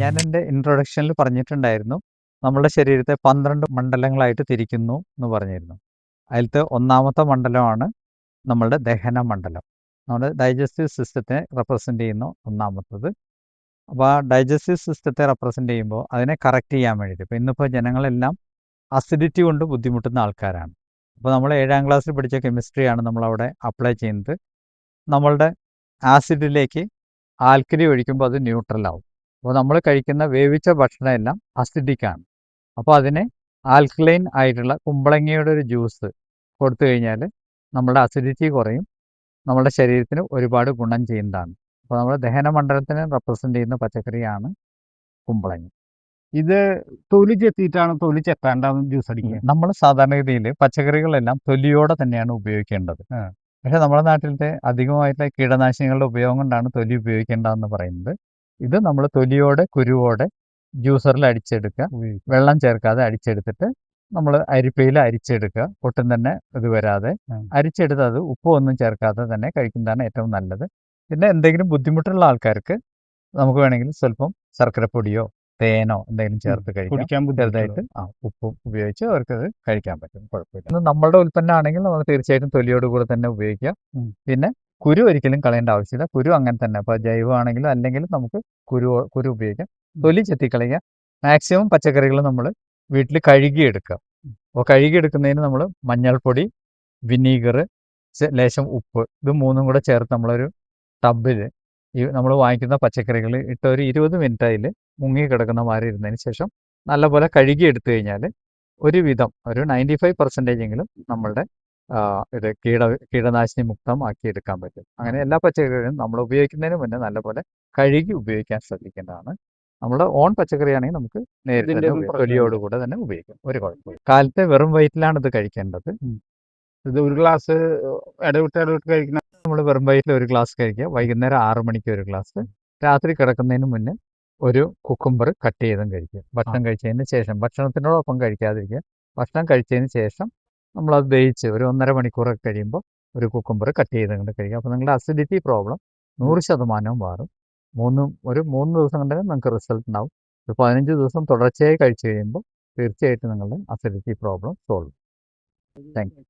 ഞാൻ എൻ്റെ ഇൻട്രൊഡക്ഷനിൽ പറഞ്ഞിട്ടുണ്ടായിരുന്നു. നമ്മുടെ ശരീരത്തെ 12 മണ്ഡലങ്ങളായിട്ട് തിരിക്കുന്നു എന്ന് പറഞ്ഞിരുന്നു. അതിലത്തെ ഒന്നാമത്തെ മണ്ഡലമാണ് നമ്മളുടെ ദഹന മണ്ഡലം. നമ്മുടെ ഡൈജസ്റ്റീവ് സിസ്റ്റത്തെ റെപ്രസെൻ്റ് ചെയ്യുന്നു ഒന്നാമത്തത്. അപ്പോൾ ആ ഡൈജസ്റ്റീവ് സിസ്റ്റത്തെ റെപ്രസെൻ്റ് ചെയ്യുമ്പോൾ അതിനെ കറക്റ്റ് ചെയ്യാൻ വേണ്ടിയിട്ട് ഇപ്പോൾ ഇന്നിപ്പോൾ ജനങ്ങളെല്ലാം അസിഡിറ്റി കൊണ്ട് ബുദ്ധിമുട്ടുന്ന ആൾക്കാരാണ്. അപ്പോൾ നമ്മൾ 7ാം ക്ലാസ്സിൽ പഠിച്ച കെമിസ്ട്രിയാണ് നമ്മളവിടെ അപ്ലൈ ചെയ്യുന്നത്. നമ്മളുടെ ആസിഡിലേക്ക് ആൽക്കലി ഒഴിക്കുമ്പോൾ അത് ന്യൂട്രലാവും. അപ്പോൾ നമ്മൾ കഴിക്കുന്ന വേവിച്ച ഭക്ഷണമെല്ലാം അസിഡിക്കാണ്. അപ്പോൾ അതിനെ ആൽക്കലൈൻ ആയിട്ടുള്ള കുമ്പളങ്ങയുടെ ഒരു ജ്യൂസ് കൊടുത്തു കഴിഞ്ഞാൽ നമ്മുടെ അസിഡിറ്റി കുറയും, നമ്മുടെ ശരീരത്തിന് ഒരുപാട് ഗുണം ചെയ്യുന്നതാണ്. അപ്പോൾ നമ്മുടെ ദഹന മണ്ഡലത്തിനെ റെപ്രസെൻ്റ് ചെയ്യുന്ന പച്ചക്കറിയാണ് കുമ്പളങ്ങ. ഇത് തൊലി ചെത്തിയിട്ടാണ് തൊലി ചെത്താണ്ടാണ് ജ്യൂസ് അടിക്കുക. നമ്മൾ സാധാരണഗതിയിൽ പച്ചക്കറികളെല്ലാം തൊലിയോടെ തന്നെയാണ് ഉപയോഗിക്കേണ്ടത്. പക്ഷേ നമ്മുടെ നാട്ടിലത്തെ അധികമായിട്ടുള്ള കീടനാശിനികളുടെ ഉപയോഗം കൊണ്ടാണ് തൊലി ഉപയോഗിക്കേണ്ടതെന്ന് പറയുന്നത്. ഇത് നമ്മൾ തൊലിയോടെ കുരുവോടെ ജ്യൂസറിൽ അടിച്ചെടുക്കുക, വെള്ളം ചേർക്കാതെ അടിച്ചെടുത്തിട്ട് നമ്മൾ അരിപ്പയിൽ അരിച്ചെടുക്കുക, ഒട്ടും തന്നെ ഇത് വരാതെ അരിച്ചെടുത്ത് അത് ഉപ്പൊന്നും ചേർക്കാതെ തന്നെ കഴിക്കുന്നതാണ് ഏറ്റവും നല്ലത്. പിന്നെ എന്തെങ്കിലും ബുദ്ധിമുട്ടുള്ള ആൾക്കാർക്ക് നമുക്ക് വേണമെങ്കിൽ സ്വല്പം ശർക്കരപ്പൊടിയോ തേനോ എന്തെങ്കിലും ചേർത്ത് കഴിക്കാം. ചെറുതായിട്ട് ഉപ്പും ഉപയോഗിച്ച് അവർക്കത് കഴിക്കാൻ പറ്റും, കുഴപ്പമില്ല. ഇത് നമ്മളുടെ ഉൽപ്പന്നമാണെങ്കിൽ നമ്മൾ തീർച്ചയായിട്ടും തൊലിയോട് കൂടെ തന്നെ ഉപയോഗിക്കാം. പിന്നെ കുരു ഒരിക്കലും കളയേണ്ട ആവശ്യമില്ല. കുരു അങ്ങനെ തന്നെ, അപ്പോൾ ജൈവമാണെങ്കിലും അല്ലെങ്കിലും നമുക്ക് കുരു ഉപയോഗിക്കാം. തൊലി ചെത്തിക്കളയുക. മാക്സിമം പച്ചക്കറികൾ നമ്മൾ വീട്ടിൽ കഴുകിയെടുക്കുക. അപ്പോൾ കഴുകിയെടുക്കുന്നതിന് നമ്മൾ മഞ്ഞൾപ്പൊടി, വിനീഗർ, ലേശം ഉപ്പ്, ഇത് മൂന്നും കൂടെ ചേർത്ത് നമ്മളൊരു ടബിൽ ഈ നമ്മൾ വാങ്ങിക്കുന്ന പച്ചക്കറികൾ ഇട്ട് ഒരു 20 മിനിറ്റ് അതിൽ മുങ്ങി കിടക്കുന്ന മാതിരി ഇരുന്നതിന് ശേഷം നല്ലപോലെ കഴുകിയെടുത്തു കഴിഞ്ഞാൽ ഒരുവിധം ഒരു 95% എങ്കിലും നമ്മളുടെ ഇത് കീടനാശിനി മുക്തമാക്കിയെടുക്കാൻ പറ്റും. അങ്ങനെ എല്ലാ പച്ചക്കറികളും നമ്മൾ ഉപയോഗിക്കുന്നതിന് മുന്നേ നല്ലപോലെ കഴുകി ഉപയോഗിക്കാൻ ശ്രദ്ധിക്കേണ്ടതാണ്. നമ്മുടെ ഓൺ പച്ചക്കറിയാണെങ്കിൽ നമുക്ക് നേരിട്ട് തൊലിയോടുകൂടെ തന്നെ ഉപയോഗിക്കാം, ഒരു കുഴപ്പമില്ല. കാലത്തെ വെറും വയറ്റിലാണ് ഇത് കഴിക്കേണ്ടത്. ഇത് ഒരു ഗ്ലാസ് ഇടവിട്ട് കഴിക്കുന്ന നമ്മൾ വെറും വയറ്റിൽ ഒരു ഗ്ലാസ് കഴിക്കുക. വൈകുന്നേരം 6 മണിക്ക് ഒരു ഗ്ലാസ്. രാത്രി കിടക്കുന്നതിന് മുന്നേ ഒരു കുക്കുംബർ കട്ട് ചെയ്തും കഴിക്കുക. ഭക്ഷണം കഴിച്ചതിന് ശേഷം, ഭക്ഷണത്തിനോടൊപ്പം കഴിക്കാതിരിക്കുക. ഭക്ഷണം കഴിച്ചതിന് ശേഷം നമ്മളത് ദഹിച്ച് ഒരു 1.5 മണിക്കൂറൊക്കെ കഴിയുമ്പോൾ ഒരു കുക്കുംബർ കട്ട് ചെയ്ത് കൊണ്ട് കഴിക്കുക. അപ്പോൾ നിങ്ങളുടെ അസിഡിറ്റി പ്രോബ്ലം 100% മാറും. ഒരു 3 ദിവസം കൊണ്ട് നിങ്ങൾക്ക് റിസൾട്ട് ഉണ്ടാവും. ഒരു 15 ദിവസം തുടർച്ചയായി കഴിച്ചു കഴിയുമ്പോൾ തീർച്ചയായിട്ടും നിങ്ങളുടെ acidity problem solve. Thank you.